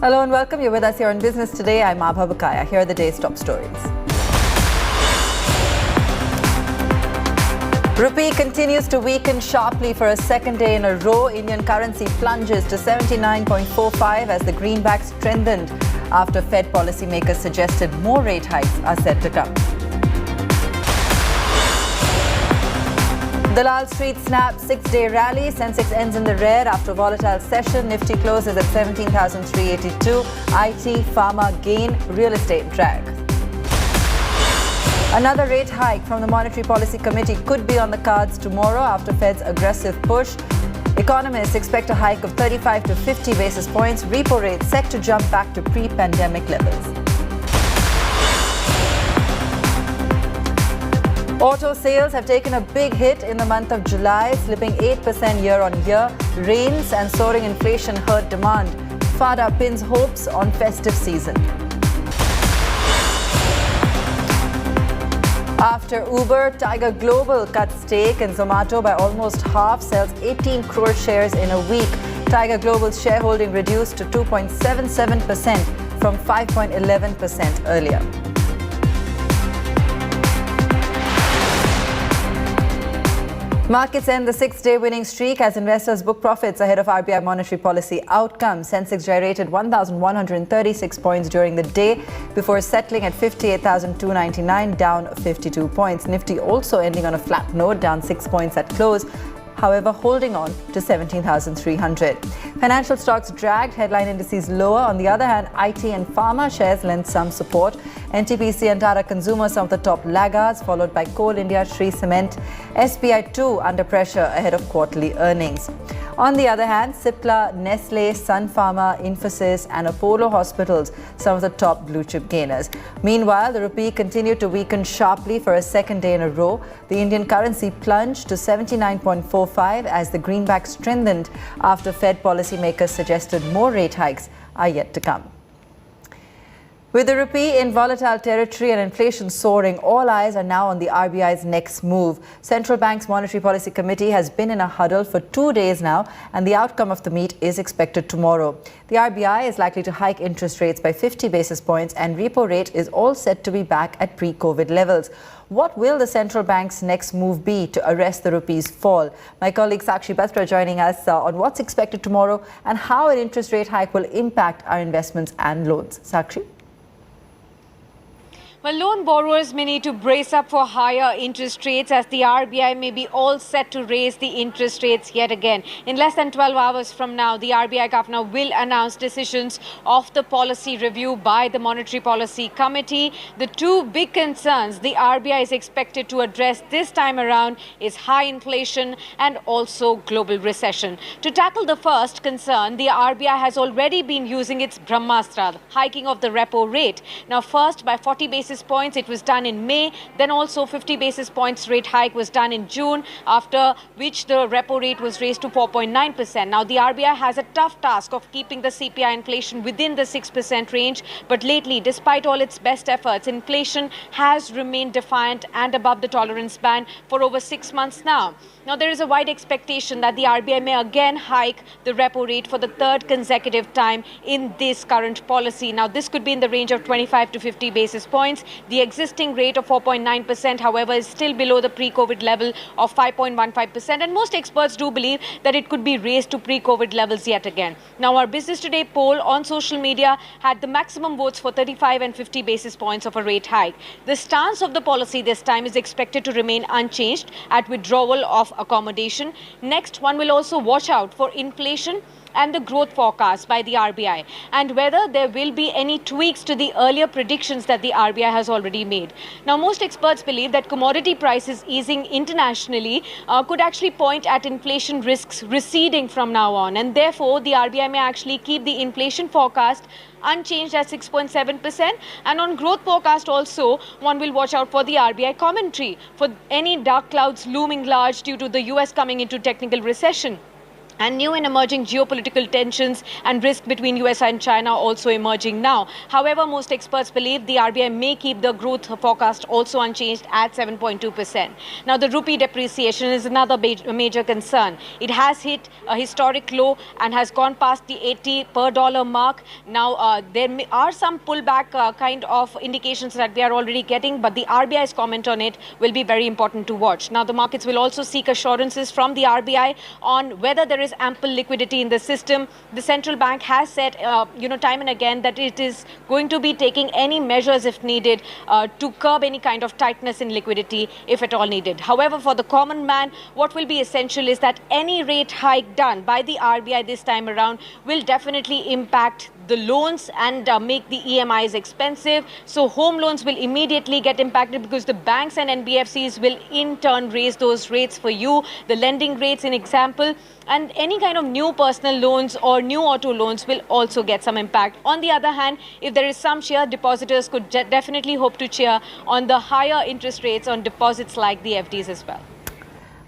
Hello and welcome. You're with us here on Business Today. I'm Abha Bakaya. Here are the day's top stories. Rupee continues to weaken sharply for a second day in a row. Indian currency plunges to 79.45 as the greenback strengthened after Fed policymakers suggested more rate hikes are set to come. Dalal Street snaps six-day rally. Sensex ends in the red after volatile session. Nifty closes at 17,382. IT, pharma gain, real estate drag. Another rate hike from the Monetary Policy Committee could be on the cards tomorrow after Fed's aggressive push. Economists expect a hike of 35 to 50 basis points. Repo rate set to jump back to pre-pandemic levels. Auto sales have taken a big hit in the month of July, slipping 8% year-on-year. Rains and soaring inflation hurt demand. FADA pins hopes on festive season. After Uber, Tiger Global cuts stake in Zomato by almost half, sells 18 crore shares in a week. Tiger Global's shareholding reduced to 2.77% from 5.11% earlier. Markets end the six-day winning streak as investors book profits ahead of RBI monetary policy outcomes. Sensex gyrated 1,136 points during the day before settling at 58,299, down 52 points. Nifty also ending on a flat note, down 6 points at close, however holding on to 17,300. Financial stocks dragged, headline indices lower. On the other hand, IT and pharma shares lent some support. NTPC and Tata Consumer some of the top laggards, followed by Coal India, Shree Cement, SBI too under pressure ahead of quarterly earnings. On the other hand, Cipla, Nestle, Sun Pharma, Infosys and Apollo Hospitals some of the top blue chip gainers. Meanwhile, the rupee continued to weaken sharply for a second day in a row. The Indian currency plunged to 79.45 as the greenback strengthened after Fed policymakers suggested more rate hikes are yet to come. With the rupee in volatile territory and inflation soaring, all eyes are now on the RBI's next move. Central Bank's Monetary Policy Committee has been in a huddle for 2 days now, and the outcome of the meet is expected tomorrow. The RBI is likely to hike interest rates by 50 basis points, and repo rate is all set to be back at pre-COVID levels. What will the central bank's next move be to arrest the rupee's fall? My colleague Sakshi Batra joining us on what's expected tomorrow and how an interest rate hike will impact our investments and loans. Sakshi? Well, loan borrowers may need to brace up for higher interest rates as the RBI may be all set to raise the interest rates yet again. In less than 12 hours from now, the RBI governor will announce decisions of the policy review by the Monetary Policy Committee. The two big concerns the RBI is expected to address this time around is high inflation and also global recession. To tackle the first concern, the RBI has already been using its Brahmastra, hiking of the repo rate. Now, first by 40 basis points, it was done in May, then also 50 basis points rate hike was done in June, after which the repo rate was raised to 4.9%. Now the RBI has a tough task of keeping the CPI inflation within the 6% range, but lately, despite all its best efforts, inflation has remained defiant and above the tolerance band for over 6 months now. Now there is a wide expectation that the RBI may again hike the repo rate for the third consecutive time in this current policy. Now this could be in the range of 25 to 50 basis points. The existing rate of 4.9%, however, is still below the pre-COVID level of 5.15%, and most experts do believe that it could be raised to pre-COVID levels yet again. Now, our Business Today poll on social media had the maximum votes for 35 and 50 basis points of a rate hike. The stance of the policy this time is expected to remain unchanged at withdrawal of accommodation. Next, one will also watch out for inflation and the growth forecast by the RBI, and whether there will be any tweaks to the earlier predictions that the RBI has already made. Now, most experts believe that commodity prices easing internationally could actually point at inflation risks receding from now on, and therefore the RBI may actually keep the inflation forecast unchanged at 6.7%. And on growth forecast also, one will watch out for the RBI commentary for any dark clouds looming large due to the US coming into technical recession. And new and emerging geopolitical tensions and risk between US and China also emerging now. However, most experts believe the RBI may keep the growth forecast also unchanged at 7.2%. Now, the rupee depreciation is another major concern. It has hit a historic low and has gone past the 80 per dollar mark. Now, there are some pullback kind of indications that we are already getting, but the RBI's comment on it will be very important to watch. Now, the markets will also seek assurances from the RBI on whether there is ample liquidity in the system. The central bank has said, time and again that it is going to be taking any measures if needed to curb any kind of tightness in liquidity if at all needed. However, for the common man, what will be essential is that any rate hike done by the RBI this time around will definitely impact the loans and make the EMIs expensive. So home loans will immediately get impacted because the banks and NBFCs will in turn raise those rates for you, the lending rates in example, and any kind of new personal loans or new auto loans will also get some impact. On the other hand, if there is some cheer, depositors could definitely hope to cheer on the higher interest rates on deposits like the FDs as well.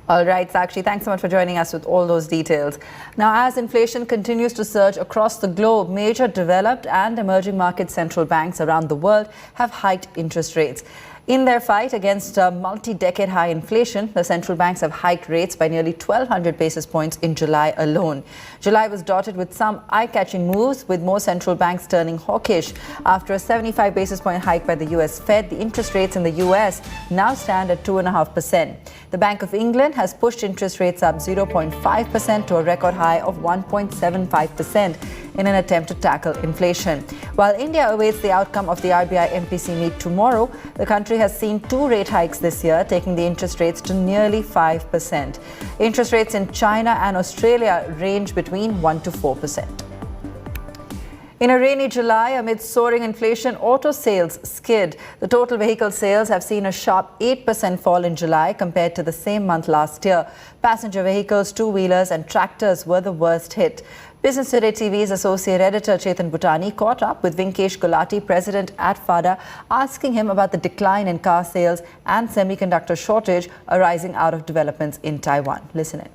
All right, Sakshi, thanks so much for joining us with all those details. Now, as inflation continues to surge across the globe, major developed and emerging market central banks around the world have hiked interest rates. In their fight against multi-decade high inflation, the central banks have hiked rates by nearly 1,200 basis points in July alone. July was dotted with some eye-catching moves, with more central banks turning hawkish. After a 75 basis point hike by the US Fed, the interest rates in the US now stand at 2.5%. The Bank of England has pushed interest rates up 0.5% to a record high of 1.75% in an attempt to tackle inflation. While India awaits the outcome of the RBI MPC meet tomorrow, the country has seen 2 rate hikes this year, taking the interest rates to nearly 5%. Interest rates in China and Australia range between 1 to 4%. In a rainy July, amid soaring inflation, auto sales skid. The total vehicle sales have seen a sharp 8% fall in July compared to the same month last year. Passenger vehicles, two-wheelers and tractors were the worst hit. Business Today TV's associate editor Chetan Bhutani caught up with Vinkesh Gulati, president at FADA, asking him about the decline in car sales and semiconductor shortage arising out of developments in Taiwan. Listen in.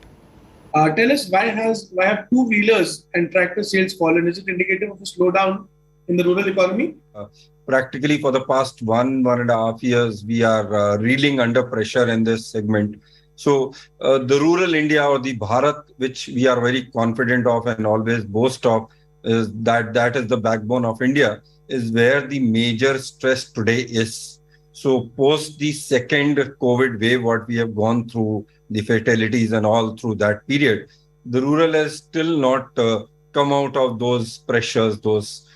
Tell us, why have two-wheelers and tractor sales fallen? Is it indicative of a slowdown in the rural economy? Practically for the past 1.5 years, we are reeling under pressure in this segment. So the rural India, or the Bharat, which we are very confident of and always boast of, is that is the backbone of India, is where the major stress today is. So post the second COVID wave, what we have gone through, the fatalities and all through that period, the rural has still not come out of those pressures, those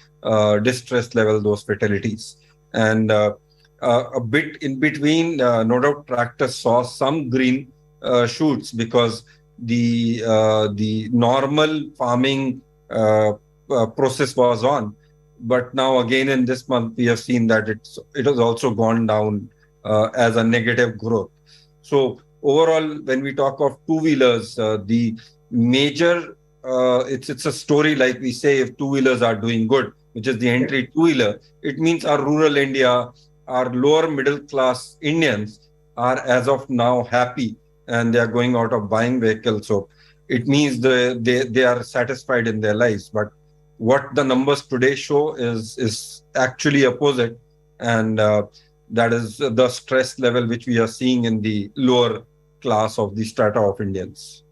distress level, those fatalities. And a bit in between, no doubt tractors saw some green shoots because the normal farming process was on. But now again in this month, we have seen that it has also gone down as a negative growth. So overall, when we talk of two-wheelers, the major, it's a story like we say, if two-wheelers are doing good, which is the entry two-wheeler, it means our rural India, our lower middle class Indians are as of now happy and they are going out of buying vehicles. So it means they are satisfied in their lives. But what the numbers today show is actually opposite. And that is the stress level which we are seeing in the lower class of the strata of Indians.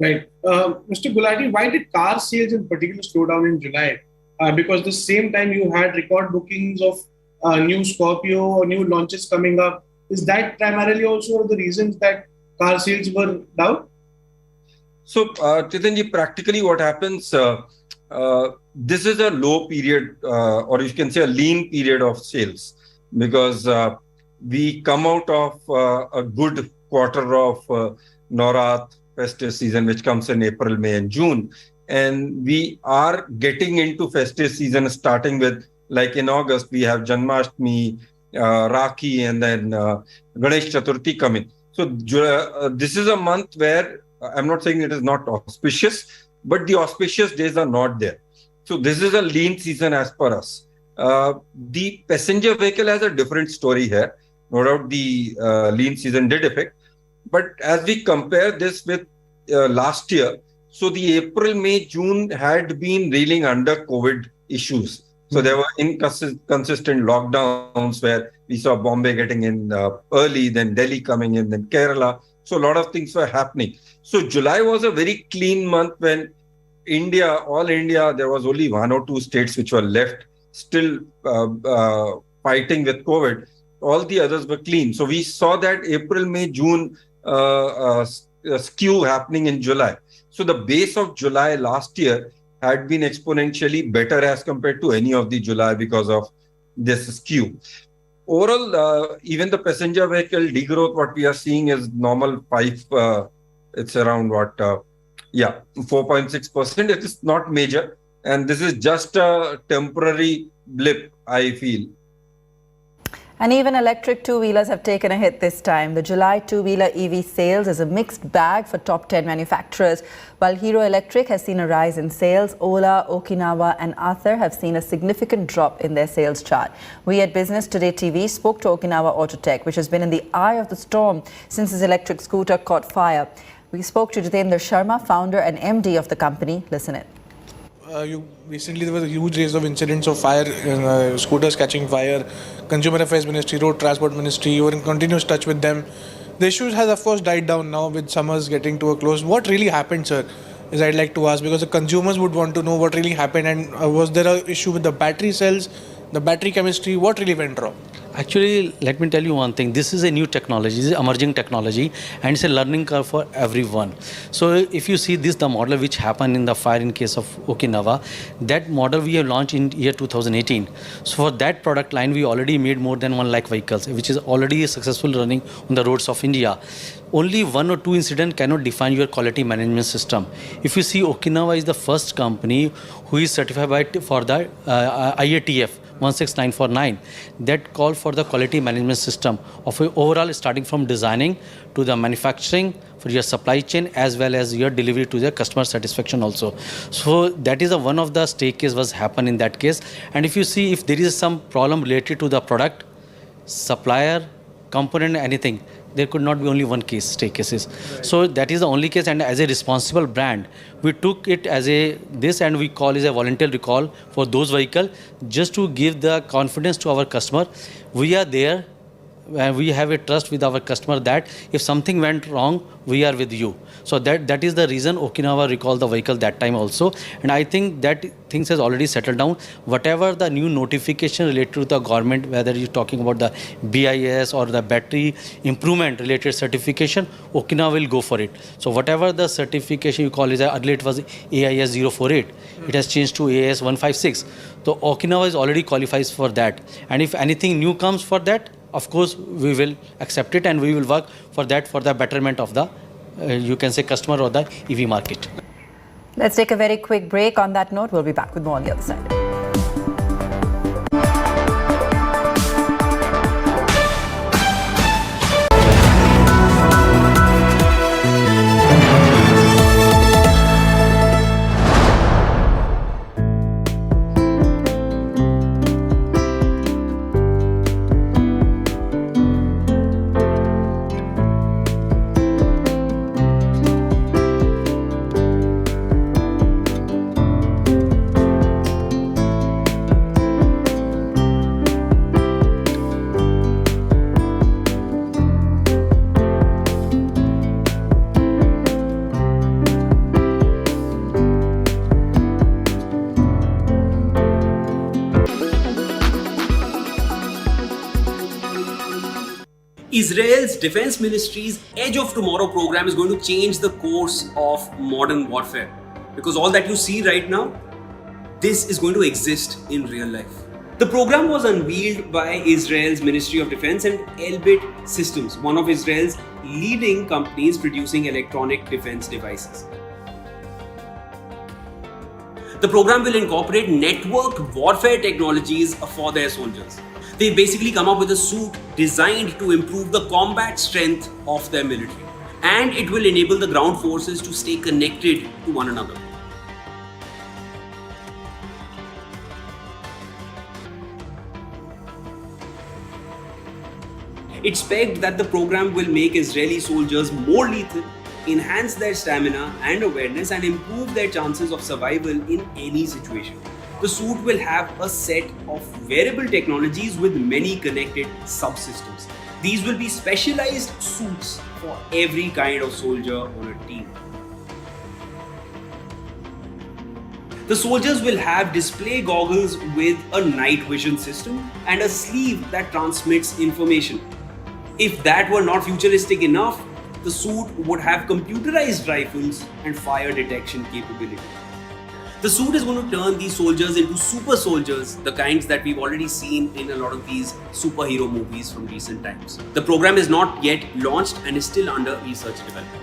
Right. Mr. Gulati, why did car sales in particular slow down in July? Because the same time you had record bookings of new Scorpio or new launches coming up. Is that primarily also one of the reasons that car sales were down? So, Chetanji, practically what happens, this is a low period, or you can say a lean period of sales, because we come out of a good quarter of Navratri festive season, which comes in April, May and June. And we are getting into festive season, starting with, like in August, we have Janmashtami, Rakhi, and then Ganesh Chaturthi coming. So this is a month where, I'm not saying it is not auspicious, but the auspicious days are not there. So this is a lean season as per us. The passenger vehicle has a different story here. No doubt the lean season did affect. But as we compare this with last year, So the April, May, June had been reeling under COVID issues. So there were inconsistent lockdowns where we saw Bombay getting in early, then Delhi coming in, then Kerala. So a lot of things were happening. So July was a very clean month when all India, there was only one or two states which were left still fighting with COVID. All the others were clean. So we saw that April, May, June skew happening in July. So the base of July last year had been exponentially better as compared to any of the July because of this skew. Overall, even the passenger vehicle degrowth, what we are seeing is normal 5, it's around 4.6%. It is not major. And this is just a temporary blip, I feel. And even electric two-wheelers have taken a hit this time. The July two-wheeler EV sales is a mixed bag for top 10 manufacturers. While Hero Electric has seen a rise in sales, Ola, Okinawa and Ather have seen a significant drop in their sales chart. We at Business Today TV spoke to Okinawa Autotech, which has been in the eye of the storm since its electric scooter caught fire. We spoke to Jitendra Sharma, founder and MD of the company. Listen in. Recently, there was a huge raise of incidents of fire, scooters catching fire. Consumer Affairs Ministry, Road Transport Ministry, you were in continuous touch with them. The issues has of course died down now with summers getting to a close. What really happened, sir, is I'd like to ask, because the consumers would want to know what really happened, and was there an issue with the battery cells, the battery chemistry, what really went wrong? Actually, let me tell you one thing. This is a new technology, this is emerging technology, and it's a learning curve for everyone. So if you see this, the model which happened in the fire in case of Okinawa, that model we have launched in year 2018. So for that product line, we already made more than 1 lakh vehicles, which is already successful running on the roads of India. Only 1 or 2 incidents cannot define your quality management system. If you see, Okinawa is the first company who is certified for the IATF 16949 that call for the quality management system of overall, starting from designing to the manufacturing for your supply chain as well as your delivery to the customer satisfaction also. So that is one of the stake case was happen in that case. And if you see, if there is some problem related to the product, supplier, component, anything, there could not be only one case, stake cases. Right. So that is the only case, and as a responsible brand, we took it as this and we call it a voluntary recall for those vehicles just to give the confidence to our customer. We are there and we have a trust with our customer that if something went wrong, we are with you. So that is the reason Okinawa recalled the vehicle that time also. And I think that things has already settled down. Whatever the new notification related to the government, whether you're talking about the BIS or the battery improvement related certification, Okinawa will go for it. So whatever the certification you call it, earlier it was AIS 048. It has changed to AIS 156. So Okinawa is already qualifies for that. And if anything new comes for that, of course, we will accept it and we will work for that, for the betterment of the, you can say, customer or the EV market. Let's take a very quick break. On that note, we'll be back with more on the other side. Israel's Defense Ministry's Edge of Tomorrow program is going to change the course of modern warfare. Because all that you see right now, this is going to exist in real life. The program was unveiled by Israel's Ministry of Defense and Elbit Systems, one of Israel's leading companies producing electronic defense devices. The program will incorporate network warfare technologies for their soldiers. They basically come up with a suit designed to improve the combat strength of their military. And it will enable the ground forces to stay connected to one another. It's pegged that the program will make Israeli soldiers more lethal, enhance their stamina and awareness, and improve their chances of survival in any situation. The suit will have a set of wearable technologies with many connected subsystems. These will be specialized suits for every kind of soldier on a team. The soldiers will have display goggles with a night vision system and a sleeve that transmits information. If that were not futuristic enough, the suit would have computerized rifles and fire detection capability. The suit is going to turn these soldiers into super soldiers, the kinds that we've already seen in a lot of these superhero movies from recent times. The program is not yet launched and is still under research development.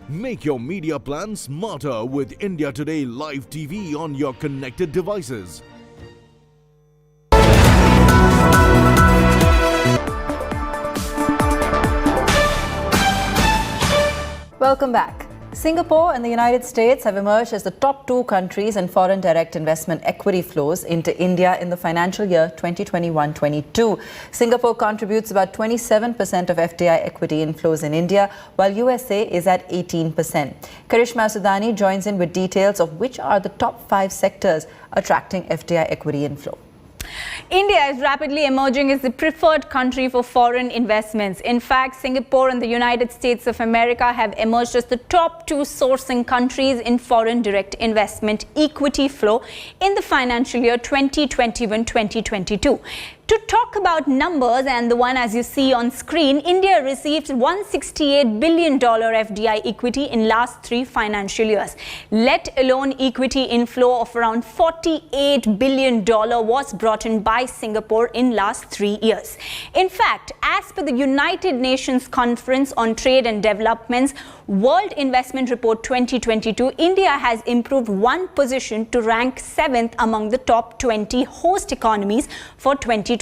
Make your media plan smarter with India Today Live TV on your connected devices. Welcome back. Singapore and the United States have emerged as the top two countries in foreign direct investment equity flows into India in the financial year 2021-22. Singapore contributes about 27% of FDI equity inflows in India, while USA is at 18%. Karishma Sudani joins in with details of which are the top 5 sectors attracting FDI equity inflow. India is rapidly emerging as the preferred country for foreign investments. In fact, Singapore and the United States of America have emerged as the top 2 sourcing countries in foreign direct investment equity flow in the financial year 2021-2022. To talk about numbers, and the one as you see on screen, India received $168 billion FDI equity in last 3 financial years. Let alone equity inflow of around $48 billion was brought in by Singapore in last 3 years. In fact, as per the United Nations Conference on Trade and Development's World Investment Report 2022, India has improved 1 position to rank 7th among the top 20 host economies for 2021.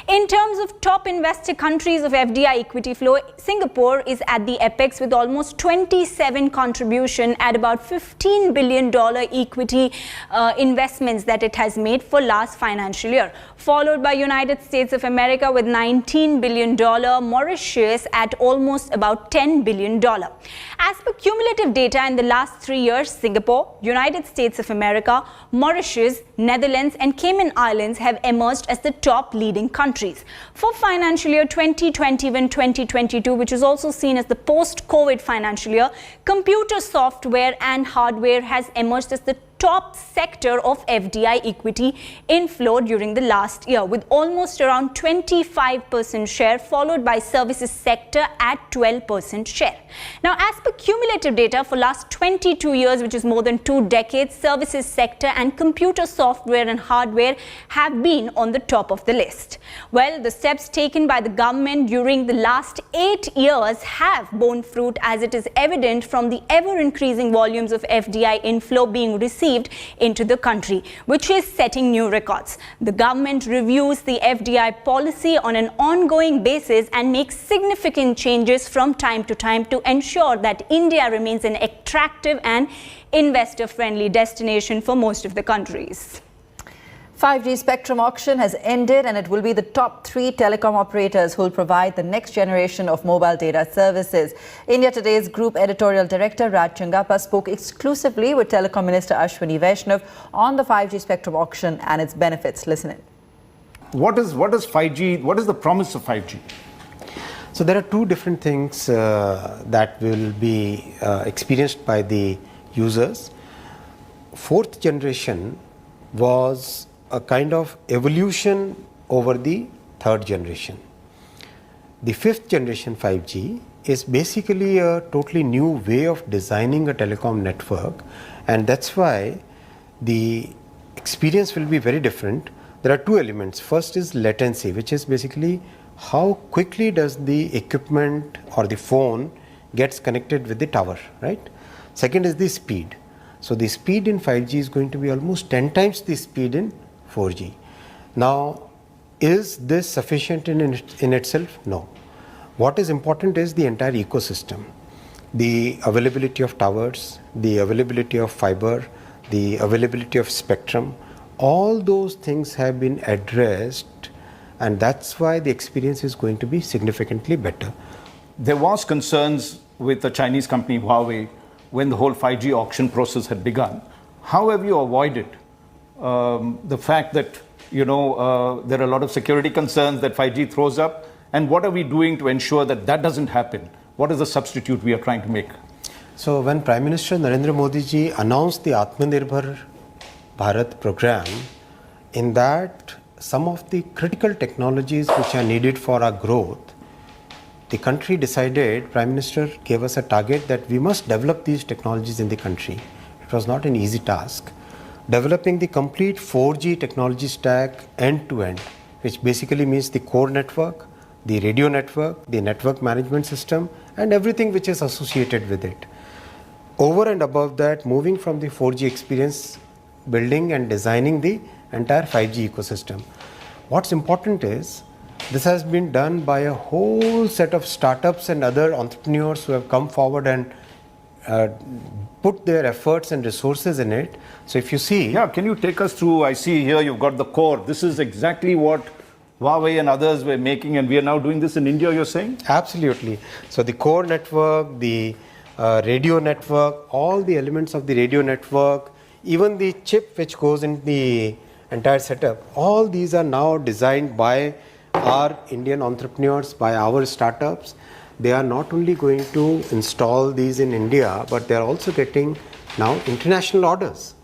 In terms of top investor countries of FDI equity flow, Singapore is at the apex with almost 27 contribution at about $15 billion equity investments that it has made for last financial year, followed by United States of America with $19 billion, Mauritius at almost about $10 billion. As per cumulative data in the last 3 years, Singapore, United States of America, Mauritius, Netherlands and Cayman Islands have emerged as the top leading countries. For financial year 2021-2022, which is also seen as the post-COVID financial year, computer software and hardware has emerged as the top sector of FDI equity inflow during the last year, with almost around 25% share, followed by services sector at 12% share. Now, as per cumulative data for last 22 years, which is more than 2 decades, services sector and computer software and hardware have been on the top of the list. Well, the steps taken by the government during the last 8 years have borne fruit, as it is evident from the ever-increasing volumes of FDI inflow being received into the country, which is setting new records. The government reviews the FDI policy on an ongoing basis and makes significant changes from time to time to ensure that India remains an attractive and investor-friendly destination for most of the countries. 5G spectrum auction has ended, and it will be the top 3 telecom operators who will provide the next generation of mobile data services. India Today's Group Editorial Director Raj Changappa spoke exclusively with Telecom Minister Ashwini Vaishnav on the 5G spectrum auction and its benefits. Listen in. What is 5G? What is the promise of 5G? So there are 2 different things that will be experienced by the users. 4th generation was a kind of evolution over the 3rd generation. The 5th generation 5G is basically a totally new way of designing a telecom network, and that's why the experience will be very different. There are 2 elements. First is latency, which is basically how quickly does the equipment or the phone gets connected with the tower, right? Second is the speed. So the speed in 5G is going to be almost 10 times the speed in 4G. Now, is this sufficient in itself? No. What is important is the entire ecosystem. The availability of towers, the availability of fiber, the availability of spectrum, All those things have been addressed, and that's why the experience is going to be significantly better. There was concerns with the Chinese company Huawei when the whole 5G auction process had begun. How have you avoided the fact that there are a lot of security concerns that 5G throws up, and what are we doing to ensure that that doesn't happen? What is the substitute we are trying to make? So when Prime Minister Narendra Modi ji announced the Atmanirbhar Bharat program, in that some of the critical technologies which are needed for our growth, the country decided, Prime Minister gave us a target that we must develop these technologies in the country. It was not an easy task. Developing the complete 4G technology stack end to end, which basically means the core network, the radio network, the network management system, and everything which is associated with it. Over and above that, moving from the 4G experience, building and designing the entire 5G ecosystem. What's important is, this has been done by a whole set of startups and other entrepreneurs who have come forward and put their efforts and resources in it. So if you see... Yeah, can you take us through, I see here you've got the core. This is exactly what Huawei and others were making, and we are now doing this in India, you're saying? Absolutely. So the core network, the radio network, all the elements of the radio network, even the chip which goes in the entire setup, all these are now designed by our Indian entrepreneurs, by our startups. They are not only going to install these in India, but they are also getting now international orders.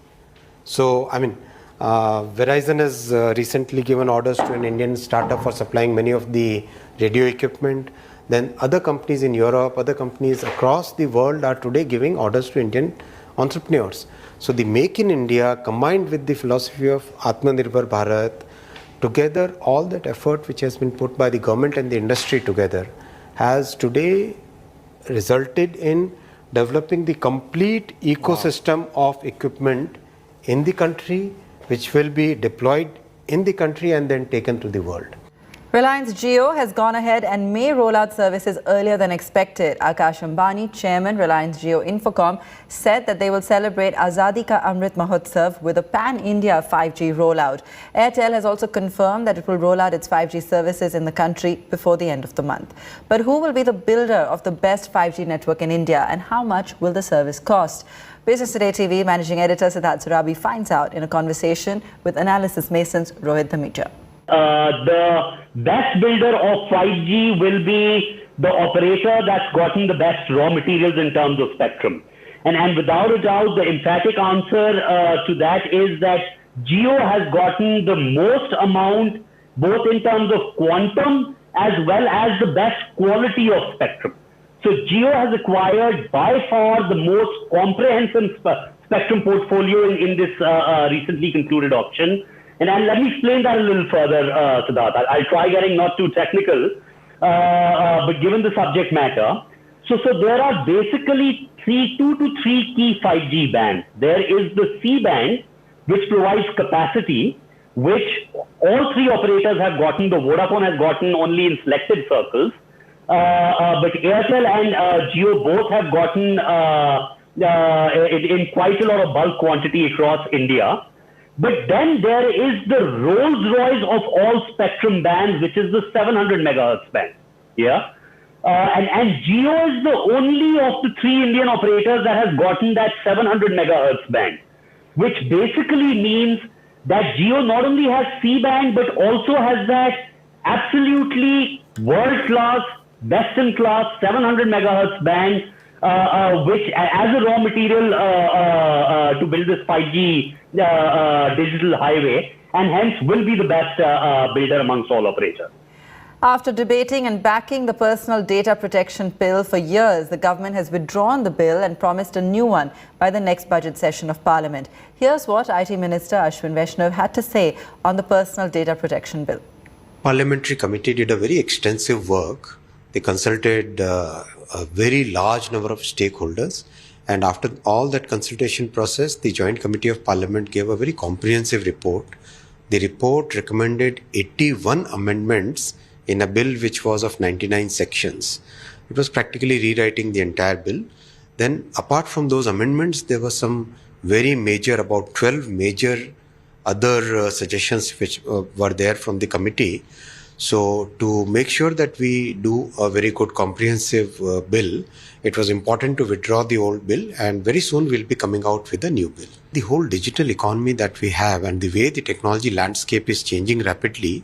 So, I mean, Verizon has recently given orders to an Indian startup for supplying many of the radio equipment. Then other companies in Europe, other companies across the world are today giving orders to Indian entrepreneurs. So the Make in India combined with the philosophy of Atmanirbhar Bharat, together all that effort which has been put by the government and the industry together has today resulted in developing the complete ecosystem of equipment in the country, which will be deployed in the country and then taken to the world. Reliance Jio has gone ahead and may roll out services earlier than expected. Akash Ambani, Chairman, Reliance Jio Infocom, said that they will celebrate Azadi Ka Amrit Mahotsav with a pan-India 5G rollout. Airtel has also confirmed that it will roll out its 5G services in the country before the end of the month. But who will be the builder of the best 5G network in India, and how much will the service cost? Business Today TV Managing Editor Siddharth Surabi finds out in a conversation with Analysis Mason's Rohit Dhamija. The best builder of 5G will be the operator that's gotten the best raw materials in terms of spectrum. And without a doubt, the emphatic answer to that is that Jio has gotten the most amount, both in terms of quantum as well as the best quality of spectrum. So Jio has acquired by far the most comprehensive spectrum portfolio in this recently concluded auction. And let me explain that a little further, Siddharth. I'll try getting not too technical, but given the subject matter. So there are basically two to three key 5G bands. There is the C band, which provides capacity, which all three operators have gotten. The Vodafone has gotten only in selected circles. But Airtel and Jio both have gotten in quite a lot of bulk quantity across India. But then there is the Rolls Royce of all spectrum bands, which is the 700 megahertz band. Yeah. And Jio is the only of the three Indian operators that has gotten that 700 megahertz band, which basically means that Jio not only has C band, but also has that absolutely world-class, best-in-class 700 megahertz band, which as a raw material to build this 5G digital highway, and hence will be the best builder amongst all operators. After debating and backing the personal data protection bill for years, the government has withdrawn the bill and promised a new one by the next budget session of Parliament. Here's what IT Minister Ashwin Vaishnav had to say on the personal data protection bill. Parliamentary committee did a very extensive work. They consulted a very large number of stakeholders, and after all that consultation process, the Joint Committee of Parliament gave a very comprehensive report. The report recommended 81 amendments in a bill which was of 99 sections. It was practically rewriting the entire bill. Then apart from those amendments, there were some very major, about 12 major other suggestions which were there from the committee. So to make sure that we do a very good comprehensive bill, it was important to withdraw the old bill, and very soon we'll be coming out with a new bill. The whole digital economy that we have and the way the technology landscape is changing rapidly,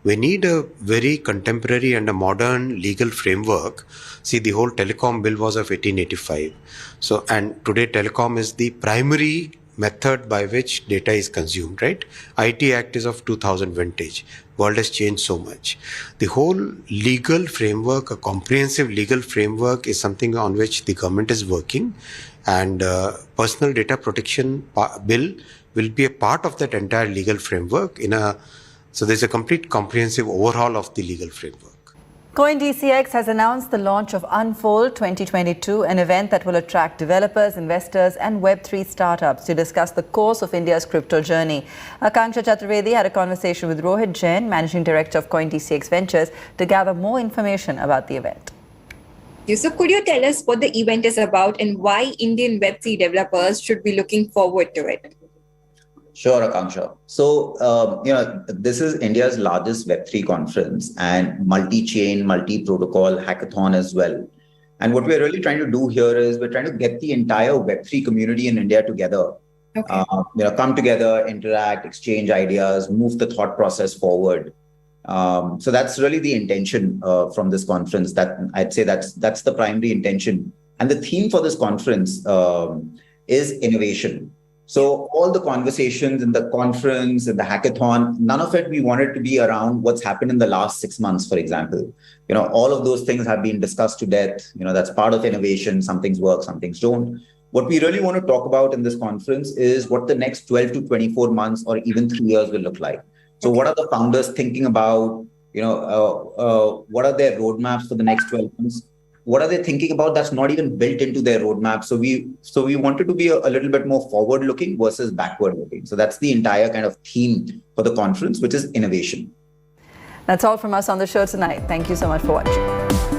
we need a very contemporary and a modern legal framework. See, the whole telecom bill was of 1885. So, and today telecom is the primary method by which data is consumed, right? IT Act is of 2000 vintage. World has changed so much. The whole legal framework, a comprehensive legal framework, is something on which the government is working, and personal data protection bill will be a part of that entire legal framework. So there's a complete comprehensive overhaul of the legal framework. CoinTcx has announced the launch of Unfold 2022, an event that will attract developers, investors and Web3 startups to discuss the course of India's crypto journey. Akanksha Chaturvedi had a conversation with Rohit Jain, Managing Director of CoinTcx Ventures, to gather more information about the event. So could you tell us what the event is about and why Indian Web3 developers should be looking forward to it? Sure, Akanksha. So, this is India's largest Web3 conference and multi-chain, multi-protocol hackathon as well. And what we're really trying to do here is we're trying to get the entire Web3 community in India together. Okay. Come together, interact, exchange ideas, move the thought process forward. So that's really the intention from this conference. That I'd say that's the primary intention. And the theme for this conference is innovation. So all the conversations in the conference and the hackathon, none of it we wanted to be around what's happened in the last 6 months, for example. All of those things have been discussed to death. That's part of innovation. Some things work, some things don't. What we really want to talk about in this conference is what the next 12 to 24 months or even 3 years will look like. So what are the founders thinking about? What are their roadmaps for the next 12 months? What are they thinking about that's not even built into their roadmap? So we wanted to be a little bit more forward-looking versus backward-looking. So that's the entire kind of theme for the conference, which is innovation. That's all from us on the show tonight. Thank you so much for watching.